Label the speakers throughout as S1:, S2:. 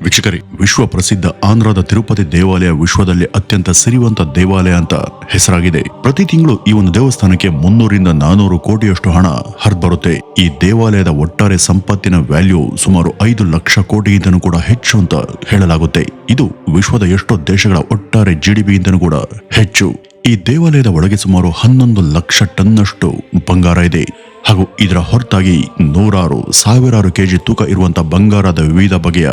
S1: ವೀಕ್ಷಕರೇ, ವಿಶ್ವ ಪ್ರಸಿದ್ಧ ಆಂಧ್ರದ ತಿರುಪತಿ ದೇವಾಲಯ ವಿಶ್ವದಲ್ಲಿ ಅತ್ಯಂತ ಸಿರಿವಂತ ದೇವಾಲಯ ಅಂತ ಹೆಸರಾಗಿದೆ. ಪ್ರತಿ ತಿಂಗಳು ಈ ಒಂದು ದೇವಸ್ಥಾನಕ್ಕೆ 300ರಿಂದ 400 ಕೋಟಿಯಷ್ಟು ಹಣ ಹರಿದ್ಬರುತ್ತೆ. ಈ ದೇವಾಲಯದ ಒಟ್ಟಾರೆ ಸಂಪತ್ತಿನ ವ್ಯಾಲ್ಯೂ ಸುಮಾರು 5 ಲಕ್ಷ ಕೋಟಿಗಿಂತನೂ ಕೂಡ ಹೆಚ್ಚು ಅಂತ ಹೇಳಲಾಗುತ್ತೆ. ಇದು ವಿಶ್ವದ ಎಷ್ಟೋ ದೇಶಗಳ ಒಟ್ಟಾರೆ ಜಿಡಿಪಿಗಿಂತನೂ ಕೂಡ ಹೆಚ್ಚು. ಈ ದೇವಾಲಯದ ಒಳಗೆ ಸುಮಾರು 11 ಲಕ್ಷ ಟನ್ನಷ್ಟು ಬಂಗಾರ ಇದೆ. ಹಾಗೂ ಇದರ ಹೊರತಾಗಿ ನೂರಾರು ಸಾವಿರಾರು ಕೆಜಿ ತೂಕ ಇರುವಂತಹ ಬಂಗಾರದ ವಿವಿಧ ಬಗೆಯ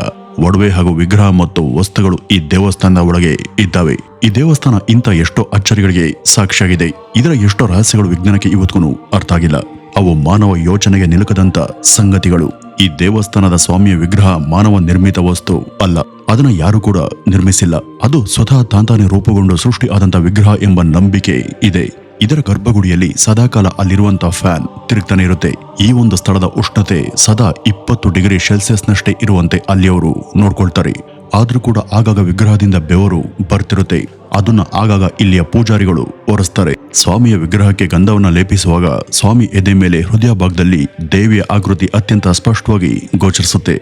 S1: ಒಡವೆ ಹಾಗೂ ವಿಗ್ರಹ ಮತ್ತು ವಸ್ತುಗಳು ಈ ದೇವಸ್ಥಾನದ ಒಳಗೆ ಇದ್ದಾವೆ. ಈ ದೇವಸ್ಥಾನ ಇಂಥ ಎಷ್ಟೋ ಅಚ್ಚರಿಗಳಿಗೆ ಸಾಕ್ಷಿಯಾಗಿದೆ. ಇದರ ಎಷ್ಟೋ ರಹಸ್ಯಗಳು ವಿಜ್ಞಾನಕ್ಕೆ ಇವತ್ತಿಗೂ ಅರ್ಥ ಆಗಿಲ್ಲ. ಅವು ಮಾನವ ಯೋಚನೆಗೆ ನಿಲುಕದಂತ ಸಂಗತಿಗಳು. ಈ ದೇವಸ್ಥಾನದ ಸ್ವಾಮಿಯ ವಿಗ್ರಹ ಮಾನವ ನಿರ್ಮಿತ ವಸ್ತು ಅಲ್ಲ. ಅದನ್ನ ಯಾರು ಕೂಡ ನಿರ್ಮಿಸಿಲ್ಲ. ಅದು ಸ್ವತಃ ತಾಂತಾನೆ ರೂಪುಗೊಂಡು ಸೃಷ್ಟಿ ಆದಂತ ವಿಗ್ರಹ ಎಂಬ ನಂಬಿಕೆ ಇದೆ. ಇದರ ಗರ್ಭಗುಡಿಯಲ್ಲಿ ಸದಾಕಾಲ ಅಲ್ಲಿರುವಂತಹ ಫ್ಯಾನ್ ತಿರುಗ್ತಾನೆ ಇರುತ್ತೆ. ಈ ಒಂದು ಸ್ಥಳದ ಉಷ್ಣತೆ ಸದಾ 20 ಡಿಗ್ರಿ ಸೆಲ್ಸಿಯಸ್ನಷ್ಟೇ ಇರುವಂತೆ ಅಲ್ಲಿಯವರು ನೋಡ್ಕೊಳ್ತಾರೆ. ಆದ್ರೂ ಕೂಡ ಆಗಾಗ ವಿಗ್ರಹದಿಂದ ಬೆವರು ಬರ್ತಿರುತ್ತೆ. ಅದನ್ನ ಆಗಾಗ ಇಲ್ಲಿಯ ಪೂಜಾರಿಗಳು ಒರೆಸ್ತಾರೆ. ಸ್ವಾಮಿಯ ವಿಗ್ರಹಕ್ಕೆ ಗಂಧವನ್ನ ಲೇಪಿಸುವಾಗ ಸ್ವಾಮಿ ಎದೆ ಮೇಲೆ ಹೃದಯ ಭಾಗದಲ್ಲಿ ದೇವಿಯ ಆಕೃತಿ ಅತ್ಯಂತ ಸ್ಪಷ್ಟವಾಗಿ ಗೋಚರಿಸುತ್ತೆ.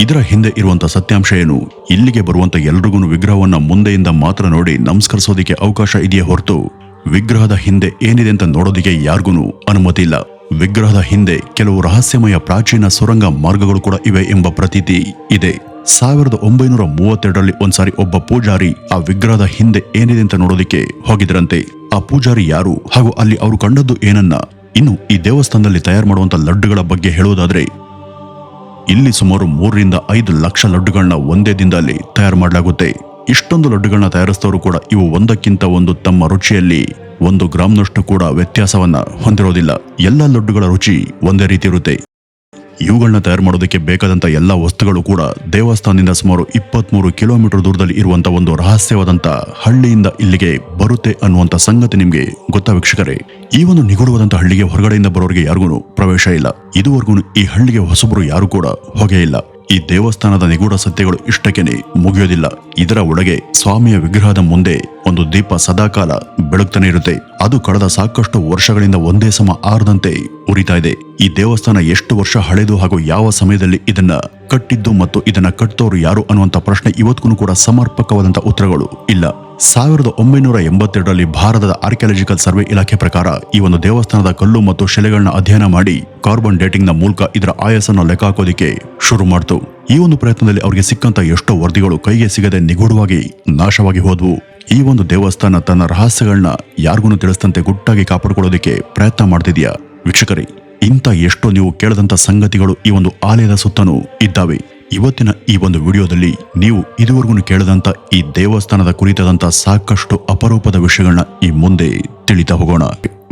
S1: ಇದರ ಹಿಂದೆ ಇರುವಂತ ಸತ್ಯಾಂಶ ಏನು? ಇಲ್ಲಿಗೆ ಬರುವಂತ ಎಲ್ರಿಗೂ ವಿಗ್ರಹವನ್ನ ಮುಂದೆಯಿಂದ ಮಾತ್ರ ನೋಡಿ ನಮಸ್ಕರಿಸೋದಿಕ್ಕೆ ಅವಕಾಶ ಇದೆಯೇ ಹೊರತು ವಿಗ್ರಹದ ಹಿಂದೆ ಏನಿದೆ ಅಂತ ನೋಡೋದಿಕ್ಕೆ ಯಾರಿಗೂ ಅನುಮತಿ ಇಲ್ಲ. ವಿಗ್ರಹದ ಹಿಂದೆ ಕೆಲವು ರಹಸ್ಯಮಯ ಪ್ರಾಚೀನ ಸುರಂಗ ಮಾರ್ಗಗಳು ಕೂಡ ಇವೆ ಎಂಬ ಪ್ರತೀತಿ ಇದೆ. 1932ರಲ್ಲಿ ಒಂದ್ಸಾರಿ ಒಬ್ಬ ಪೂಜಾರಿ ಆ ವಿಗ್ರಹದ ಹಿಂದೆ ಏನಿದೆ ಅಂತ ನೋಡೋದಿಕ್ಕೆ ಹೋಗಿದ್ರಂತೆ. ಆ ಪೂಜಾರಿ ಯಾರು ಹಾಗೂ ಅಲ್ಲಿ ಅವರು ಕಂಡದ್ದು ಏನನ್ನ? ಇನ್ನು ಈ ದೇವಸ್ಥಾನದಲ್ಲಿ ತಯಾರು ಮಾಡುವಂತ ಲಡ್ಡುಗಳ ಬಗ್ಗೆ ಹೇಳುವುದಾದ್ರೆ, ಇಲ್ಲಿ ಸುಮಾರು 3ರಿಂದ 5 ಲಕ್ಷ ಲಡ್ಡುಗಳನ್ನ ಒಂದೇ ದಿನದಲ್ಲಿ ತಯಾರು ಮಾಡಲಾಗುತ್ತೆ. ಇಷ್ಟೊಂದು ಲಡ್ಡುಗಳನ್ನ ತಯಾರಿಸಿದವರು ಕೂಡ ಇವು ಒಂದಕ್ಕಿಂತ ಒಂದು ತಮ್ಮ ರುಚಿಯಲ್ಲಿ 1 ಗ್ರಾಂನಷ್ಟು ಕೂಡ ವ್ಯತ್ಯಾಸವನ್ನ ಹೊಂದಿರೋದಿಲ್ಲ. ಎಲ್ಲ ಲಡ್ಡುಗಳ ರುಚಿ ಒಂದೇ ರೀತಿ ಇರುತ್ತೆ. ಇವುಗಳನ್ನ ತಯಾರು ಮಾಡೋದಕ್ಕೆ ಬೇಕಾದಂತ ಎಲ್ಲ ವಸ್ತುಗಳು ಕೂಡ ದೇವಸ್ಥಾನದಿಂದ ಸುಮಾರು 23 ಕಿಲೋಮೀಟರ್ ದೂರದಲ್ಲಿ ಇರುವಂತ ಒಂದು ರಹಸ್ಯವಾದಂತ ಹಳ್ಳಿಯಿಂದ ಇಲ್ಲಿಗೆ ಬರುತ್ತೆ ಅನ್ನುವಂತ ಸಂಗತಿ ನಿಮ್ಗೆ ಗೊತ್ತಾ ವೀಕ್ಷಕರೇ? ಈ ಒಂದು ನಿಗೂಢವಾದಂತ ಹಳ್ಳಿಗೆ ಹೊರಗಡೆಯಿಂದ ಬರೋರಿಗೆ ಯಾರಿಗೂ ಪ್ರವೇಶ ಇಲ್ಲ. ಇದುವರೆಗೂ ಈ ಹಳ್ಳಿಗೆ ಹೊಸಬರು ಯಾರು ಕೂಡ ಹೋಗೇ ಇಲ್ಲ. ಈ ದೇವಸ್ಥಾನದ ನಿಗೂಢ ಸತ್ಯಗಳು ಇಷ್ಟಕ್ಕೇನೆ ಮುಗಿಯೋದಿಲ್ಲ. ಇದರ ಒಳಗೆ ಸ್ವಾಮಿಯ ವಿಗ್ರಹದ ಮುಂದೆ ಒಂದು ದೀಪ ಸದಾಕಾಲ ಬೆಳಗ್ತಾನೆ ಇರುತ್ತೆ. ಅದು ಕಳೆದ ಸಾಕಷ್ಟು ವರ್ಷಗಳಿಂದ ಒಂದೇ ಸಮ ಆರದಂತೆ ಉರಿತಾ ಇದೆ. ಈ ದೇವಸ್ಥಾನ ಎಷ್ಟು ವರ್ಷ ಹಳೆದು ಹಾಗೂ ಯಾವ ಸಮಯದಲ್ಲಿ ಇದನ್ನ ಕಟ್ಟಿದ್ದು ಮತ್ತು ಇದನ್ನ ಕಟ್ಟೋರು ಯಾರು ಅನ್ನುವಂತ ಪ್ರಶ್ನೆ ಇವತ್ತಿಗೂ ಕೂಡ ಸಮರ್ಪಕವಾದಂತ ಉತ್ತರಗಳು ಇಲ್ಲ. 1982ರಲ್ಲಿ ಭಾರತದ ಆರ್ಕಿಯಾಲಜಿಕಲ್ ಸರ್ವೆ ಇಲಾಖೆ ಪ್ರಕಾರ ಈ ಒಂದು ದೇವಸ್ಥಾನದ ಕಲ್ಲು ಮತ್ತು ಶಿಲೆಗಳನ್ನ ಅಧ್ಯಯನ ಮಾಡಿ ಕಾರ್ಬನ್ ಡೇಟಿಂಗ್ ನ ಮೂಲಕ ಇದರ ಆಯಸ್ಸನ್ನು ಲೆಕ್ಕ ಹಾಕೋದಿಕ್ಕೆ ಶುರು ಮಾಡ್ತು. ಈ ಒಂದು ಪ್ರಯತ್ನದಲ್ಲಿ ಅವರಿಗೆ ಸಿಕ್ಕಂತ ಎಷ್ಟೋ ವರದಿಗಳು ಕೈಗೆ ಸಿಗದೆ ನಿಗೂಢವಾಗಿ ನಾಶವಾಗಿ ಹೋದ್ವು. ಈ ಒಂದು ದೇವಸ್ಥಾನ ತನ್ನ ರಹಸ್ಯಗಳನ್ನ ಯಾರಿಗೂ ತಿಳಿಸದಂತೆ ಗುಟ್ಟಾಗಿ ಕಾಪಾಡಿಕೊಳ್ಳೋದಿಕ್ಕೆ ಪ್ರಯತ್ನ ಮಾಡ್ತಿದ್ಯಾ ವೀಕ್ಷಕರೇ? ಇಂಥ ಎಷ್ಟೋ ನೀವು ಕೇಳದಂತ ಸಂಗತಿಗಳು ಈ ಒಂದು ಆಲಯದ ಸುತ್ತನೂ ಇದ್ದಾವೆ. ಇವತ್ತಿನ ಈ ಒಂದು ವಿಡಿಯೋದಲ್ಲಿ ನೀವು ಇದುವರೆಗೂ ಕೇಳದಂತ ಈ ದೇವಸ್ಥಾನದ ಕುರಿತಾದಂತ ಸಾಕಷ್ಟು ಅಪರೂಪದ ವಿಷಯಗಳನ್ನ ಈ ಮುಂದೆ ತಿಳಿತಾ ಹೋಗೋಣ.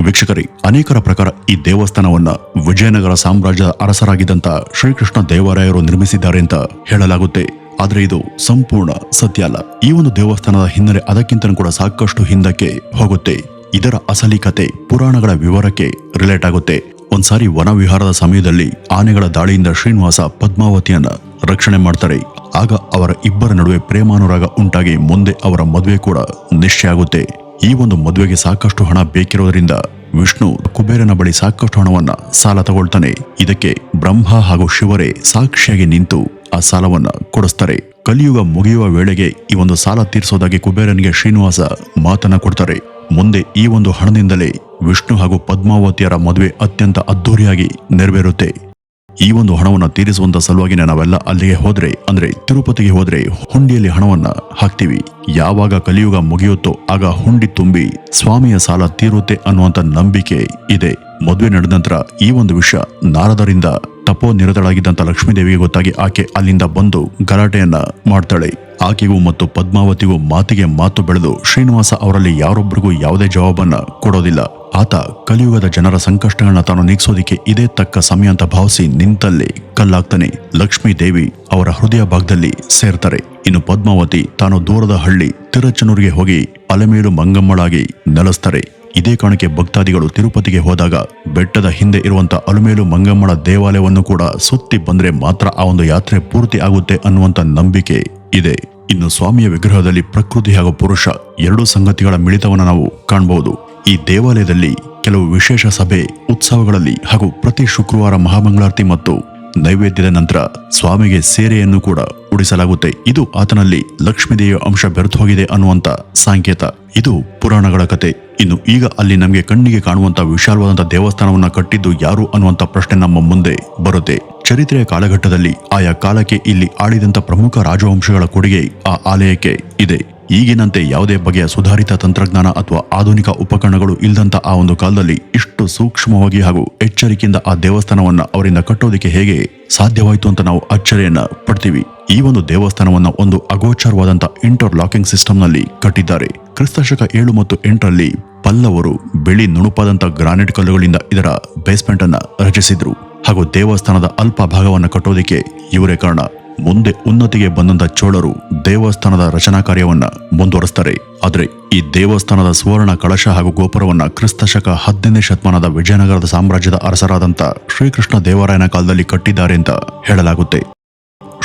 S1: ವೀಕ್ಷಕರೇ, ಅನೇಕರ ಪ್ರಕಾರ ಈ ದೇವಸ್ಥಾನವನ್ನ ವಿಜಯನಗರ ಸಾಮ್ರಾಜ್ಯದ ಅರಸರಾಗಿದ್ದಂತ ಶ್ರೀಕೃಷ್ಣ ದೇವರಾಯರು ನಿರ್ಮಿಸಿದ್ದಾರೆ ಅಂತ ಹೇಳಲಾಗುತ್ತೆ. ಆದ್ರೆ ಇದು ಸಂಪೂರ್ಣ ಸತ್ಯ ಅಲ್ಲ. ಈ ಒಂದು ದೇವಸ್ಥಾನದ ಹಿನ್ನೆಲೆ ಅದಕ್ಕಿಂತ ಕೂಡ ಸಾಕಷ್ಟು ಹಿಂದಕ್ಕೆ ಹೋಗುತ್ತೆ. ಇದರ ಅಸಲಿ ಕತೆ ಪುರಾಣಗಳ ವಿವರಕ್ಕೆ ರಿಲೇಟ್ ಆಗುತ್ತೆ. ಒಂದ್ಸಾರಿ ವನ ವಿಹಾರದ ಸಮಯದಲ್ಲಿ ಆನೆಗಳ ದಾಳಿಯಿಂದ ಶ್ರೀನಿವಾಸ ಪದ್ಮಾವತಿಯನ್ನ ರಕ್ಷಣೆ ಮಾಡ್ತಾರೆ. ಆಗ ಅವರ ಇಬ್ಬರ ನಡುವೆ ಪ್ರೇಮಾನುರಾಗ ಉಂಟಾಗಿ ಮುಂದೆ ಅವರ ಮದುವೆ ಕೂಡ ನಿಶ್ಚಯ ಆಗುತ್ತೆ. ಈ ಒಂದು ಮದುವೆಗೆ ಸಾಕಷ್ಟು ಹಣ ಬೇಕಿರೋದ್ರಿಂದ ವಿಷ್ಣು ಕುಬೇರನ ಬಳಿ ಸಾಕಷ್ಟು ಹಣವನ್ನ ಸಾಲ ತಗೊಳ್ತಾನೆ. ಇದಕ್ಕೆ ಬ್ರಹ್ಮ ಹಾಗೂ ಶಿವರೇ ಸಾಕ್ಷಿಯಾಗಿ ನಿಂತು ಆ ಸಾಲವನ್ನ ಕೊಡಿಸ್ತಾರೆ. ಕಲಿಯುಗ ಮುಗಿಯುವ ವೇಳೆಗೆ ಈ ಒಂದು ಸಾಲ ತೀರಿಸೋದಾಗಿ ಕುಬೇರನಿಗೆ ಶ್ರೀನಿವಾಸ ಮಾತನ್ನ ಕೊಡ್ತಾರೆ. ಮುಂದೆ ಈ ಒಂದು ಹಣದಿಂದಲೇ ವಿಷ್ಣು ಹಾಗೂ ಪದ್ಮಾವತಿಯರ ಮದುವೆ ಅತ್ಯಂತ ಅದ್ಧೂರಿಯಾಗಿ ನೆರವೇರುತ್ತೆ. ಈ ಒಂದು ಹಣವನ್ನ ತೀರಿಸುವಂತ ಸಲುವಾಗಿ ನಾವೆಲ್ಲ ಅಲ್ಲಿಗೆ ಹೋದ್ರೆ, ಅಂದ್ರೆ ತಿರುಪತಿಗೆ ಹೋದ್ರೆ ಹುಂಡಿಯಲ್ಲಿ ಹಣವನ್ನ ಹಾಕ್ತಿವಿ. ಯಾವಾಗ ಕಲಿಯುಗ ಮುಗಿಯುತ್ತೋ ಆಗ ಹುಂಡಿ ತುಂಬಿ ಸ್ವಾಮಿಯ ಸಾಲ ತೀರುತ್ತೆ ಅನ್ನುವಂತ ನಂಬಿಕೆ ಇದೆ. ಮದುವೆ ನಡೆದ ನಂತರ ಈ ಒಂದು ವಿಷಯ ನಾರದರಿಂದ ತಪೋ ನಿರತಳಾಗಿದ್ದಂತ ಲಕ್ಷ್ಮೀದೇವಿಗೆ ಗೊತ್ತಾಗಿ ಆಕೆ ಅಲ್ಲಿಂದ ಬಂದು ಗಲಾಟೆಯನ್ನ ಮಾಡ್ತಾಳೆ. ಆಕೆಗೂ ಮತ್ತು ಪದ್ಮಾವತಿಗೂ ಮಾತಿಗೆ ಮಾತು ಬೆಳೆದು ಶ್ರೀನಿವಾಸ ಅವರಲ್ಲಿ ಯಾರೊಬ್ಬರಿಗೂ ಯಾವುದೇ ಜವಾಬನ್ನ ಕೊಡೋದಿಲ್ಲ. ಆತ ಕಲಿಯುಗದ ಜನರ ಸಂಕಷ್ಟಗಳನ್ನ ತಾನು ನೀಗಿಸೋದಿಕ್ಕೆ ಇದೇ ತಕ್ಕ ಸಮಯ ಅಂತ ಭಾವಿಸಿ ನಿಂತಲ್ಲಿ ಕಲ್ಲಾಗ್ತಾನೆ. ಲಕ್ಷ್ಮೀ ದೇವಿ ಅವರ ಹೃದಯ ಭಾಗದಲ್ಲಿ ಸೇರ್ತಾರೆ. ಇನ್ನು ಪದ್ಮಾವತಿ ತಾನು ದೂರದ ಹಳ್ಳಿ ತಿರುಚನೂರಿಗೆ ಹೋಗಿ ಅಲೆಮೇಲು ಮಂಗಮ್ಮಳಾಗಿ ನೆಲೆಸ್ತಾರೆ. ಇದೇ ಕಾರಣಕ್ಕೆ ಭಕ್ತಾದಿಗಳು ತಿರುಪತಿಗೆ ಹೋದಾಗ ಬೆಟ್ಟದ ಹಿಂದೆ ಇರುವಂತ ಅಲುಮೇಲು ಮಂಗಮ್ಮಳ ದೇವಾಲಯವನ್ನು ಕೂಡ ಸುತ್ತಿ ಬಂದ್ರೆ ಮಾತ್ರ ಆ ಒಂದು ಯಾತ್ರೆ ಪೂರ್ತಿ ಆಗುತ್ತೆ ಅನ್ನುವಂತ ನಂಬಿಕೆ ಇದೆ. ಇನ್ನು ಸ್ವಾಮಿಯ ವಿಗ್ರಹದಲ್ಲಿ ಪ್ರಕೃತಿ ಹಾಗೂ ಪುರುಷ ಎರಡೂ ಸಂಗತಿಗಳ ಮಿಳಿತವನ್ನು ನಾವು ಕಾಣಬಹುದು. ಈ ದೇವಾಲಯದಲ್ಲಿ ಕೆಲವು ವಿಶೇಷ ಸಭೆ ಉತ್ಸವಗಳಲ್ಲಿ ಹಾಗೂ ಪ್ರತಿ ಶುಕ್ರವಾರ ಮಹಾಮಂಗಳಾರತಿ ಮತ್ತು ನೈವೇದ್ಯದ ನಂತರ ಸ್ವಾಮಿಗೆ ಸೇರೆಯನ್ನು ಕೂಡ ಉಡಿಸಲಾಗುತ್ತೆ. ಇದು ಆತನಲ್ಲಿ ಲಕ್ಷ್ಮೀದೇವಿಯ ಅಂಶ ಬೆರೆತು ಹೋಗಿದೆ ಅನ್ನುವಂತ ಸಂಕೇತ. ಇದು ಪುರಾಣಗಳ ಕತೆ. ಇನ್ನು ಈಗ ಅಲ್ಲಿ ನಮಗೆ ಕಣ್ಣಿಗೆ ಕಾಣುವಂತ ವಿಶಾಲವಾದಂತ ದೇವಸ್ಥಾನವನ್ನ ಕಟ್ಟಿದ್ದು ಯಾರು ಅನ್ನುವಂತ ಪ್ರಶ್ನೆ ನಮ್ಮ ಮುಂದೆ ಬರುತ್ತೆ. ಚರಿತ್ರೆಯ ಕಾಲಘಟ್ಟದಲ್ಲಿ ಆಯಾ ಕಾಲಕ್ಕೆ ಇಲ್ಲಿ ಆಳಿದಂತ ಪ್ರಮುಖ ರಾಜವಂಶಗಳ ಕೊಡುಗೆ ಆ ಆಲಯಕ್ಕೆ ಇದೆ. ಈಗಿನಂತೆ ಯಾವುದೇ ಬಗೆಯ ಸುಧಾರಿತ ತಂತ್ರಜ್ಞಾನ ಅಥವಾ ಆಧುನಿಕ ಉಪಕರಣಗಳು ಇಲ್ಲದಂತ ಆ ಒಂದು ಕಾಲದಲ್ಲಿ ಇಷ್ಟು ಸೂಕ್ಷ್ಮವಾಗಿ ಹಾಗೂ ಎಚ್ಚರಿಕೆಯಿಂದ ಆ ದೇವಸ್ಥಾನವನ್ನ ಅವರಿಂದ ಕಟ್ಟೋದಕ್ಕೆ ಹೇಗೆ ಸಾಧ್ಯವಾಯಿತು ಅಂತ ನಾವು ಅಚ್ಚರಿಯನ್ನ ಪಡ್ತೀವಿ. ಈ ಒಂದು ದೇವಸ್ಥಾನವನ್ನ ಒಂದು ಅಗೋಚರವಾದಂತ ಇಂಟರ್ ಲಾಕಿಂಗ್ ಸಿಸ್ಟಮ್ ನಲ್ಲಿ ಕಟ್ಟಿದ್ದಾರೆ. ಕ್ರಿಸ್ತಶಕ 7 ಮತ್ತು 8ರಲ್ಲಿ ಪಲ್ಲವರು ಬಿಳಿ ನುಣುಪಾದಂತ ಗ್ರಾನೈಟ್ ಕಲ್ಲುಗಳಿಂದ ಇದರ ಬೇಸ್ಮೆಂಟ್ ಅನ್ನ ರಚಿಸಿದ್ರು. ಹಾಗೂ ದೇವಸ್ಥಾನದ ಅಲ್ಪ ಭಾಗವನ್ನ ಕಟ್ಟೋದಕ್ಕೆ ಇವರೇ ಕಾರಣ. ಮುಂದೆ ಉನ್ನತಿಗೆ ಬಂದಂತ ಚೋಳರು ದೇವಸ್ಥಾನದ ರಚನಾ ಕಾರ್ಯವನ್ನ ಮುಂದುವರೆಸ್ತಾರೆ. ಆದ್ರೆ ಈ ದೇವಸ್ಥಾನದ ಸುವರ್ಣ ಕಳಶ ಹಾಗೂ ಗೋಪುರವನ್ನ ಕ್ರಿಸ್ತಶಕ 15ನೇ ಶತಮಾನದ ವಿಜಯನಗರದ ಸಾಮ್ರಾಜ್ಯದ ಅರಸರಾದಂತ ಶ್ರೀಕೃಷ್ಣ ದೇವರಾಯನ ಕಾಲದಲ್ಲಿ ಕಟ್ಟಿದ್ದಾರೆ ಅಂತ ಹೇಳಲಾಗುತ್ತೆ.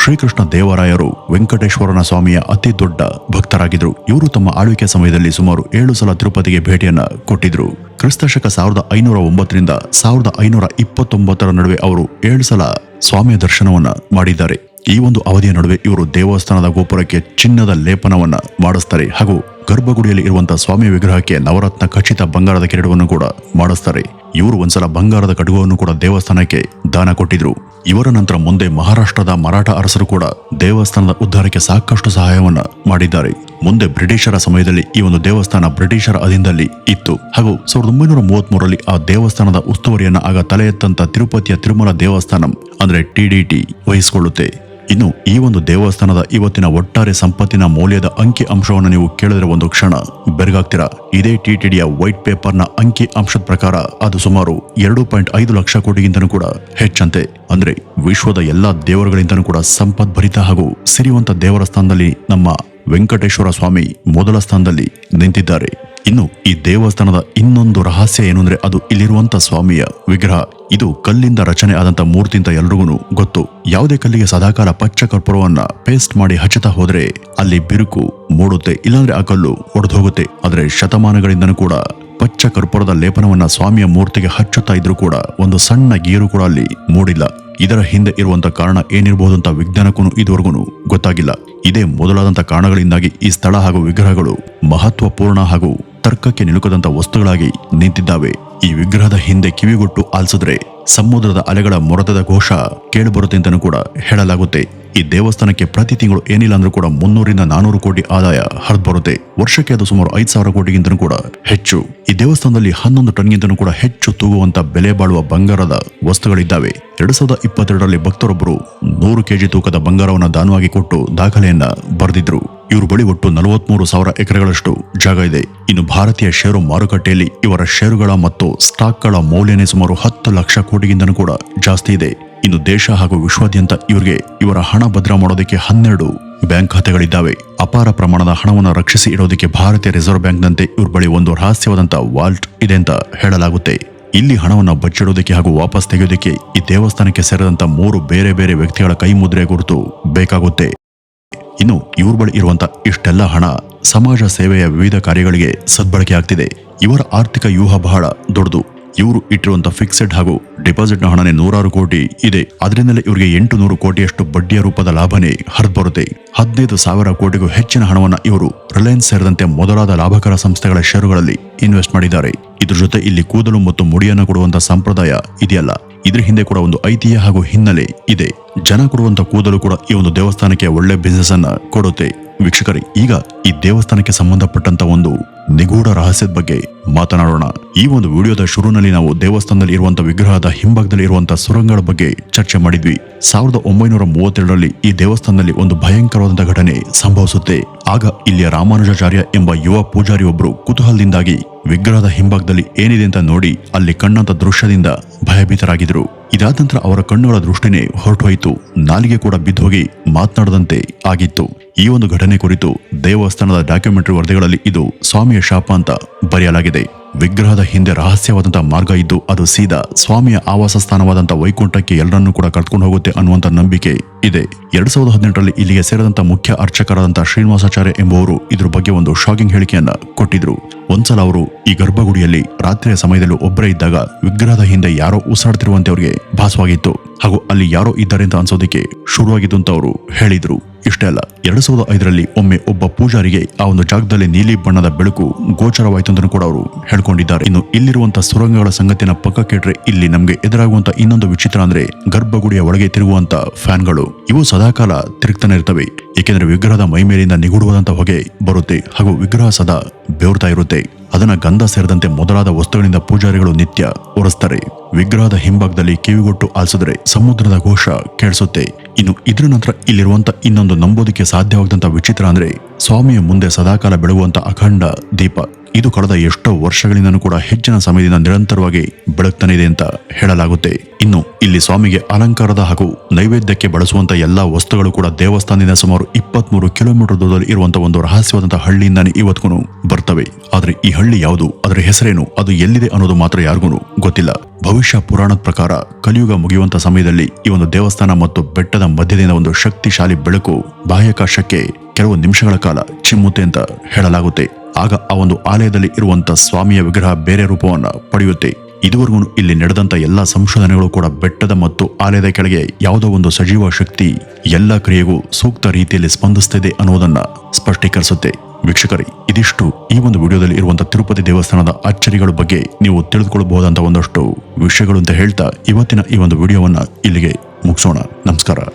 S1: ಶ್ರೀಕೃಷ್ಣ ದೇವರಾಯರು ವೆಂಕಟೇಶ್ವರನ ಸ್ವಾಮಿಯ ಅತಿ ದೊಡ್ಡ ಭಕ್ತರಾಗಿದ್ರು. ಇವರು ತಮ್ಮ ಆಳ್ವಿಕೆ ಸಮಯದಲ್ಲಿ ಸುಮಾರು 7 ಸಲ ತಿರುಪತಿಗೆ ಭೇಟಿಯನ್ನ ಕೊಟ್ಟಿದ್ರು. ಕ್ರಿಸ್ತಶಕ 1509ರಿಂದ 1529 ನಡುವೆ ಅವರು 7 ಸಲ ಸ್ವಾಮಿಯ ದರ್ಶನವನ್ನ ಮಾಡಿದ್ದಾರೆ. ಈ ಒಂದು ಅವಧಿಯ ನಡುವೆ ಇವರು ದೇವಸ್ಥಾನದ ಗೋಪುರಕ್ಕೆ ಚಿನ್ನದ ಲೇಪನವನ್ನ ಮಾಡಿಸ್ತಾರೆ ಹಾಗೂ ಗರ್ಭಗುಡಿಯಲ್ಲಿ ಇರುವಂತಹ ಸ್ವಾಮಿ ವಿಗ್ರಹಕ್ಕೆ ನವರತ್ನ ಖಚಿತ ಬಂಗಾರದ ಕಿರೀಟವನ್ನು ಕೂಡ ಮಾಡಿಸ್ತಾರೆ. ಇವರು ಒಂದ್ಸಲ ಬಂಗಾರದ ಕಡಗವನ್ನು ಕೂಡ ದೇವಸ್ಥಾನಕ್ಕೆ ದಾನ ಕೊಟ್ಟಿದ್ರು. ಇವರ ನಂತರ ಮುಂದೆ ಮಹಾರಾಷ್ಟ್ರದ ಮರಾಠ ಅರಸರು ಕೂಡ ದೇವಸ್ಥಾನದ ಉದ್ಧಾರಕ್ಕೆ ಸಾಕಷ್ಟು ಸಹಾಯವನ್ನ ಮಾಡಿದ್ದಾರೆ. ಮುಂದೆ ಬ್ರಿಟಿಷರ ಸಮಯದಲ್ಲಿ ಈ ಒಂದು ದೇವಸ್ಥಾನ ಬ್ರಿಟಿಷರ ಅಧೀನದಲ್ಲಿ ಇತ್ತು ಹಾಗೂ 1933ರಲ್ಲಿ ಆ ದೇವಸ್ಥಾನದ ಉಸ್ತುವಾರಿಯನ್ನ ಆಗ ತಲೆ ಎತ್ತಂತ ತಿರುಪತಿಯ ತಿರುಮಲ ದೇವಸ್ಥಾನಂ ಅಂದ್ರೆ TDT ವಹಿಸಿಕೊಳ್ಳುತ್ತೆ. ಇನ್ನು ಈ ಒಂದು ದೇವಸ್ಥಾನದ ಇವತ್ತಿನ ಒಟ್ಟಾರೆ ಸಂಪತ್ತಿನ ಮೌಲ್ಯದ ಅಂಕಿ ಅಂಶವನ್ನು ನೀವು ಕೇಳಿದ್ರೆ ಒಂದು ಕ್ಷಣ ಬೆರಗಾಗ್ತೀರಾ. ಇದೇ TTDಯ ವೈಟ್ ಪೇಪರ್ನ ಅಂಕಿ ಅಂಶದ ಪ್ರಕಾರ ಅದು ಸುಮಾರು 2.5 ಲಕ್ಷ ಕೋಟಿಗಿಂತನೂ ಕೂಡ ಹೆಚ್ಚಂತೆ. ಅಂದ್ರೆ ವಿಶ್ವದ ಎಲ್ಲಾ ದೇವರುಗಳಿಂದನೂ ಕೂಡ ಸಂಪದ್ಭರಿತ ಹಾಗೂ ಸಿರಿವಂತ ದೇವರ ಸ್ಥಾನದಲ್ಲಿ ನಮ್ಮ ವೆಂಕಟೇಶ್ವರ ಸ್ವಾಮಿ ಮೊದಲ ಸ್ಥಾನದಲ್ಲಿ ನಿಂತಿದ್ದಾರೆ. ಇನ್ನು ಈ ದೇವಸ್ಥಾನದ ಇನ್ನೊಂದು ರಹಸ್ಯ ಏನು ಅಂದ್ರೆ ಅದು ಇಲ್ಲಿರುವಂತ ಸ್ವಾಮಿಯ ವಿಗ್ರಹ. ಇದು ಕಲ್ಲಿಂದ ರಚನೆ ಆದಂತ ಮೂರ್ತಿ ಅಂತ ಎಲ್ರಿಗೂ ಗೊತ್ತು. ಯಾವುದೇ ಕಲ್ಲಿಗೆ ಸದಾಕಾಲ ಪಚ್ಚ ಕರ್ಪೂರವನ್ನ ಪೇಸ್ಟ್ ಮಾಡಿ ಹಚ್ಚುತ್ತಾ ಹೋದ್ರೆ ಅಲ್ಲಿ ಬಿರುಕು ಮೂಡುತ್ತೆ, ಇಲ್ಲಾಂದ್ರೆ ಆ ಕಲ್ಲು ಒಡೆದು ಹೋಗುತ್ತೆ. ಆದ್ರೆ ಶತಮಾನಗಳಿಂದನೂ ಕೂಡ ಪಚ್ಚ ಕರ್ಪೂರದ ಲೇಪನವನ್ನ ಸ್ವಾಮಿಯ ಮೂರ್ತಿಗೆ ಹಚ್ಚುತ್ತಾ ಇದ್ರೂ ಕೂಡ ಒಂದು ಸಣ್ಣ ಗೀರು ಕೂಡ ಅಲ್ಲಿ ಮೂಡಿಲ್ಲ. ಇದರ ಹಿಂದೆ ಇರುವಂತ ಕಾರಣ ಏನಿರಬಹುದು ಅಂತ ವಿಜ್ಞಾನಕ್ಕೂ ಇದುವರೆಗೂ ಗೊತ್ತಾಗಿಲ್ಲ. ಇದೇ ಮೊದಲಾದಂತ ಕಾರಣಗಳಿಂದಾಗಿ ಈ ಸ್ಥಳ ಹಾಗೂ ವಿಗ್ರಹಗಳು ಮಹತ್ವಪೂರ್ಣ ಹಾಗೂ ತರ್ಕಕ್ಕೆ ನಿಲುಕದಂತ ವಸ್ತುಗಳಾಗಿ ನಿಂತಿದ್ದಾವೆ. ಈ ವಿಗ್ರಹದ ಹಿಂದೆ ಕಿವಿಗೊಟ್ಟು ಆಲಿಸಿದ್ರೆ ಸಮುದ್ರದ ಅಲೆಗಳ ಮೊರತದ ಘೋಷ ಕೇಳಿಬರುತ್ತೆ ಅಂತಲೂ ಕೂಡ ಹೇಳಲಾಗುತ್ತೆ. ಈ ದೇವಸ್ಥಾನಕ್ಕೆ ಪ್ರತಿ ತಿಂಗಳು ಏನಿಲ್ಲ ಅಂದ್ರೂ ಕೂಡ 300ರಿಂದ 400 ಕೋಟಿ ಆದಾಯ ಹರಿದು ಬರುತ್ತೆ. ವರ್ಷಕ್ಕೆ ಅದು ಸುಮಾರು 5,000 ಕೋಟಿಗಿಂತನೂ ಕೂಡ ಹೆಚ್ಚು. ಈ ದೇವಸ್ಥಾನದಲ್ಲಿ 11 ಟನ್ಗಿಂತನೂ ಕೂಡ ಹೆಚ್ಚು ತೂಗುವಂತ ಬೆಲೆ ಬಾಳುವ ಬಂಗಾರದ ವಸ್ತುಗಳಿದ್ದಾವೆ. 2022ರಲ್ಲಿ ಭಕ್ತರೊಬ್ಬರು 100 ಕೆಜಿ ತೂಕದ ಬಂಗಾರವನ್ನ ದಾನವಾಗಿ ಕೊಟ್ಟು ದಾಖಲೆಯನ್ನ ಬರೆದಿದ್ರು. ಇವ್ರ ಬಳಿ ಒಟ್ಟು 43,000 ಎಕರೆಗಳಷ್ಟು ಜಾಗ ಇದೆ. ಇನ್ನು ಭಾರತೀಯ ಷೇರು ಮಾರುಕಟ್ಟೆಯಲ್ಲಿ ಇವರ ಷೇರುಗಳ ಮತ್ತು ಸ್ಟಾಕ್ಗಳ ಮೌಲ್ಯನೇ ಸುಮಾರು 10 ಲಕ್ಷ ಕೋಟಿಗಿಂತನೂ ಕೂಡ ಜಾಸ್ತಿ ಇದೆ. ಇನ್ನು ದೇಶ ಹಾಗೂ ವಿಶ್ವಾದ್ಯಂತ ಇವರ ಹಣ ಭದ್ರ ಮಾಡೋದಕ್ಕೆ 12 ಬ್ಯಾಂಕ್ ಖಾತೆಗಳಿದ್ದಾವೆ. ಅಪಾರ ಪ್ರಮಾಣದ ಹಣವನ್ನು ರಕ್ಷಿಸಿ ಇಡೋದಕ್ಕೆ ಭಾರತೀಯ ರಿಸರ್ವ್ ಬ್ಯಾಂಕ್ನಂತೆ ಇವ್ರ ಬಳಿ ಒಂದು ರಹಸ್ಯವಾದಂತ ವಾಲ್ಟ್ ಇದೆ ಅಂತ ಹೇಳಲಾಗುತ್ತೆ. ಇಲ್ಲಿ ಹಣವನ್ನು ಬಚ್ಚಿಡೋದಕ್ಕೆ ಹಾಗೂ ವಾಪಸ್ ತೆಗೆಯೋದಕ್ಕೆ ಈ ದೇವಸ್ಥಾನಕ್ಕೆ ಸೇರಿದಂತ 3 ಬೇರೆ ಬೇರೆ ವ್ಯಕ್ತಿಗಳ ಕೈ ಮುದ್ರೆ ಗುರುತು ಬೇಕಾಗುತ್ತೆ. ಇನ್ನು ಇವ್ರ ಬಳಿ ಇರುವಂತ ಇಷ್ಟೆಲ್ಲ ಹಣ ಸಮಾಜ ಸೇವೆಯ ವಿವಿಧ ಕಾರ್ಯಗಳಿಗೆ ಸದ್ಬಳಕೆ ಆಗ್ತಿದೆ. ಇವರ ಆರ್ಥಿಕ ವ್ಯೂಹ ಬಹಳ ದೊಡ್ಡದು. ಇವರು ಇಟ್ಟಿರುವಂತ ಫಿಕ್ಸೆಡ್ ಹಾಗೂ ಡಿಪಾಸಿಟ್ನ ಹಣನೇ 100 ಕೋಟಿ ಇದೆ. ಅದರಿಂದಲೇ ಇವರಿಗೆ 800 ಕೋಟಿಯಷ್ಟು ಬಡ್ಡಿಯ ರೂಪದ ಲಾಭನೇ ಹರಿದು ಬರುತ್ತೆ. 15,000 ಕೋಟಿಗೂ ಹೆಚ್ಚಿನ ಹಣವನ್ನ ಇವರು ರಿಲಯನ್ಸ್ ಸೇರಿದಂತೆ ಮೊದಲಾದ ಲಾಭಕರ ಸಂಸ್ಥೆಗಳ ಷೇರುಗಳಲ್ಲಿ ಇನ್ವೆಸ್ಟ್ ಮಾಡಿದ್ದಾರೆ. ಇದ್ರ ಜೊತೆ ಇಲ್ಲಿ ಕೂದಲು ಮತ್ತು ಮುಡಿಯನ್ನು ಕೊಡುವಂತ ಸಂಪ್ರದಾಯ ಇದೆಯಲ್ಲ, ಇದ್ರ ಹಿಂದೆ ಕೂಡ ಒಂದು ಐತಿಹ್ಯ ಹಾಗೂ ಹಿನ್ನೆಲೆ ಇದೆ. ಜನ ಕೊಡುವಂತ ಕೂದಲು ಕೂಡ ಈ ಒಂದು ದೇವಸ್ಥಾನಕ್ಕೆ ಒಳ್ಳೆ ಬಿಸಿನೆಸ್ ಅನ್ನ ಕೊಡುತ್ತೆ. ವೀಕ್ಷಕರೇ, ಈಗ ಈ ದೇವಸ್ಥಾನಕ್ಕೆ ಸಂಬಂಧಪಟ್ಟಂತ ಒಂದು ನಿಗೂಢ ರಹಸ್ಯದ ಬಗ್ಗೆ ಮಾತನಾಡೋಣ. ಈ ಒಂದು ವಿಡಿಯೋದ ಶುರುವಿನಲ್ಲಿ ನಾವು ದೇವಸ್ಥಾನದಲ್ಲಿ ಇರುವಂತಹ ವಿಗ್ರಹದ ಹಿಂಭಾಗದಲ್ಲಿ ಇರುವಂತಹ ಸುರಂಗಗಳ ಬಗ್ಗೆ ಚರ್ಚೆ ಮಾಡಿದ್ವಿ. 1932ರಲ್ಲಿ ಈ ದೇವಸ್ಥಾನದಲ್ಲಿ ಒಂದು ಭಯಂಕರವಾದಂತಹ ಘಟನೆ ಸಂಭವಿಸುತ್ತೆ. ಆಗ ಇಲ್ಲಿಯ ರಾಮಾನುಜಾಚಾರ್ಯ ಎಂಬ ಯುವ ಪೂಜಾರಿ ಒಬ್ರು ಕುತೂಹಲದಿಂದಾಗಿ ವಿಗ್ರಹದ ಹಿಂಭಾಗದಲ್ಲಿ ಏನಿದೆ ಅಂತ ನೋಡಿ ಅಲ್ಲಿ ಕಂಡಂತ ದೃಶ್ಯದಿಂದ ಭಯಭೀತರಾಗಿದ್ರು. ಇದಾದ ನಂತರ ಅವರ ಕಣ್ಣುಗಳ ದೃಷ್ಟಿನೇ ಹೊರಟೋಯ್ತು, ನಾಲಿಗೆ ಕೂಡ ಬಿದ್ದೋಗಿ ಮಾತನಾಡದಂತೆ ಆಗಿತ್ತು. ಈ ಒಂದು ಘಟನೆ ಕುರಿತು ದೇವಸ್ಥಾನದ ಡಾಕ್ಯುಮೆಂಟರಿ ವರದಿಗಳಲ್ಲಿ ಇದು ಸ್ವಾಮಿಯ ಶಾಪ ಅಂತ ಬರೆಯಲಾಗಿದೆ. ವಿಗ್ರಹದ ಹಿಂದೆ ರಹಸ್ಯವಾದಂತಹ ಮಾರ್ಗ ಇದ್ದು ಅದು ಸೀದಾ ಸ್ವಾಮಿಯ ಆವಾಸ ಸ್ಥಾನವಾದಂಥ ವೈಕುಂಠಕ್ಕೆ ಎಲ್ಲರನ್ನೂ ಕೂಡ ಕರ್ಕೊಂಡು ಹೋಗುತ್ತೆ ಅನ್ನುವಂತ ನಂಬಿಕೆ ಇದೆ. 2018ರಲ್ಲಿ ಇಲ್ಲಿಗೆ ಸೇರಿದಂತ ಮುಖ್ಯ ಅರ್ಚಕರಾದಂತಹ ಶ್ರೀನಿವಾಸಾಚಾರ್ಯ ಎಂಬುವರು ಇದ್ರ ಬಗ್ಗೆ ಒಂದು ಶಾಕಿಂಗ್ ಹೇಳಿಕೆಯನ್ನ ಕೊಟ್ಟಿದ್ರು. ಒಂದ್ಸಲ ಅವರು ಈ ಗರ್ಭಗುಡಿಯಲ್ಲಿ ರಾತ್ರಿಯ ಸಮಯದಲ್ಲಿ ಒಬ್ಬರೇ ಇದ್ದಾಗ ವಿಗ್ರಹದ ಹಿಂದೆ ಯಾರೋ ಉಸಿರಾಡ್ತಿರುವಂತೆ ಅವರಿಗೆ ಭಾಸವಾಗಿತ್ತು. ಹಾಗೂ ಅಲ್ಲಿ ಯಾರೋ ಇದ್ದಾರೆ ಅಂತ ಅನ್ಸೋದಕ್ಕೆ ಶುರುವಾಗಿದ್ದು ಅಂತ ಅವರು ಹೇಳಿದ್ರು. ಇಷ್ಟೇ ಅಲ್ಲ, 2005ರಲ್ಲಿ ಒಮ್ಮೆ ಒಬ್ಬ ಪೂಜಾರಿಗೆ ಆ ಒಂದು ಜಾಗದಲ್ಲಿ ನೀಲಿ ಬಣ್ಣದ ಬೆಳಕು ಗೋಚರವಾಯಿತು ಅಂತ ಕೂಡ ಅವರು ಹೇಳ್ಕೊಂಡಿದ್ದಾರೆ. ಇನ್ನು ಇಲ್ಲಿರುವಂತಹ ಸುರಂಗಗಳ ಸಂಗತಿನ ಪಕ್ಕಕ್ಕೆ ಇಟ್ರೆ ಇಲ್ಲಿ ನಮ್ಗೆ ಎದುರಾಗುವಂತ ಇನ್ನೊಂದು ವಿಚಿತ್ರ ಅಂದ್ರೆ ಗರ್ಭಗುಡಿಯ ಒಳಗೆ ತಿರುಗುವಂತ ಫ್ಯಾನ್ಗಳು. ಇವು ಸದಾಕಾಲ ತಿರುಗ್ತಾನೆ ಇರ್ತವೆ, ಏಕೆಂದ್ರೆ ವಿಗ್ರಹದ ಮೈ ಮೇಲಿಂದ ನಿಗೂಢವಾದಂತ ಹೊಗೆ ಬರುತ್ತೆ ಹಾಗೂ ವಿಗ್ರಹ ಸದಾ ಬೆವರ್ತಾ ಇರುತ್ತೆ. ಅದನ್ನ ಗಂಧ ಸೇರಿದಂತೆ ಮೊದಲಾದ ವಸ್ತುಗಳಿಂದ ಪೂಜಾರಿಗಳು ನಿತ್ಯ ಒರೆಸ್ತಾರೆ. ವಿಗ್ರಹದ ಹಿಂಭಾಗದಲ್ಲಿ ಕಿವಿಗೊಟ್ಟು ಆಲಿಸಿದ್ರೆ ಸಮುದ್ರದ ಘೋಷ ಕೇಳಿಸುತ್ತೆ. ಇನ್ನು ಇದ್ರ ನಂತರ ಇಲ್ಲಿರುವಂತ ಇನ್ನೊಂದು ನಂಬೋದಕ್ಕೆ ಸಾಧ್ಯವಾಗದಂತ ವಿಚಿತ್ರ ಅಂದ್ರೆ ಸ್ವಾಮಿಯ ಮುಂದೆ ಸದಾಕಾಲ ಬೆಳಗುವಂತ ಅಖಂಡ ದೀಪ. ಇದು ಕಳೆದ ಎಷ್ಟೋ ವರ್ಷಗಳಿಂದನೂ ಕೂಡ ಹೆಚ್ಚಿನ ಸಮಯದಿಂದ ನಿರಂತರವಾಗಿ ಬೆಳಗ್ತಾನೆ ಇದೆ ಅಂತ ಹೇಳಲಾಗುತ್ತೆ. ಇನ್ನು ಇಲ್ಲಿ ಸ್ವಾಮಿಗೆ ಅಲಂಕಾರದ ಹಾಗೂ ನೈವೇದ್ಯಕ್ಕೆ ಬಳಸುವಂತ ಎಲ್ಲಾ ವಸ್ತುಗಳು ಕೂಡ ದೇವಸ್ಥಾನದಿಂದ ಸುಮಾರು 23 ಕಿಲೋಮೀಟರ್ ದೂರದಲ್ಲಿ ಇರುವಂತಹ ಒಂದು ರಹಸ್ಯವಾದಂತಹ ಹಳ್ಳಿಯಿಂದಾನೇ ಇವತ್ತಿಗೂ ಬರ್ತವೆ. ಆದ್ರೆ ಈ ಹಳ್ಳಿ ಯಾವುದು, ಅದರ ಹೆಸರೇನು, ಅದು ಎಲ್ಲಿದೆ ಅನ್ನೋದು ಮಾತ್ರ ಯಾರಿಗೂ ಗೊತ್ತಿಲ್ಲ. ಭವಿಷ್ಯ ಪುರಾಣದ ಪ್ರಕಾರ ಕಲಿಯುಗ ಮುಗಿಯುವಂತ ಸಮಯದಲ್ಲಿ ಈ ಒಂದು ದೇವಸ್ಥಾನ ಮತ್ತು ಬೆಟ್ಟದ ಮಧ್ಯದಿಂದ ಒಂದು ಶಕ್ತಿಶಾಲಿ ಬೆಳಕು ಬಾಹ್ಯಾಕಾಶಕ್ಕೆ ಕೆಲವು ನಿಮಿಷಗಳ ಕಾಲ ಚಿಮ್ಮುತ್ತೆ ಅಂತ ಹೇಳಲಾಗುತ್ತೆ. ಆಗ ಆ ಒಂದು ಆಲಯದಲ್ಲಿ ಇರುವಂತ ಸ್ವಾಮಿಯ ವಿಗ್ರಹ ಬೇರೆ ರೂಪವನ್ನ ಪಡೆಯುತ್ತೆ. ಇದುವರೆಗೂ ಇಲ್ಲಿ ನಡೆದಂತ ಎಲ್ಲಾ ಸಂಶೋಧನೆಗಳು ಕೂಡ ಬೆಟ್ಟದ ಮತ್ತು ಆಲಯದ ಕೆಳಗೆ ಯಾವುದೋ ಒಂದು ಸಜೀವ ಶಕ್ತಿ ಎಲ್ಲ ಕ್ರಿಯೆಗೂ ಸೂಕ್ತ ರೀತಿಯಲ್ಲಿ ಸ್ಪಂದಿಸುತ್ತಿದೆ ಅನ್ನೋದನ್ನ ಸ್ಪಷ್ಟೀಕರಿಸುತ್ತೆ. ವೀಕ್ಷಕರೇ, ಇದಿಷ್ಟು ಈ ಒಂದು ವಿಡಿಯೋದಲ್ಲಿ ಇರುವಂತಹ ತಿರುಪತಿ ದೇವಸ್ಥಾನದ ಅಚ್ಚರಿಗಳ ಬಗ್ಗೆ ನೀವು ತಿಳಿದುಕೊಳ್ಳಬಹುದಂತ ಒಂದಷ್ಟು ವಿಷಯಗಳು ಅಂತ ಹೇಳ್ತಾ ಇವತ್ತಿನ ಈ ಒಂದು ವಿಡಿಯೋವನ್ನ ಇಲ್ಲಿಗೆ ಮುಗಿಸೋಣ. ನಮಸ್ಕಾರ.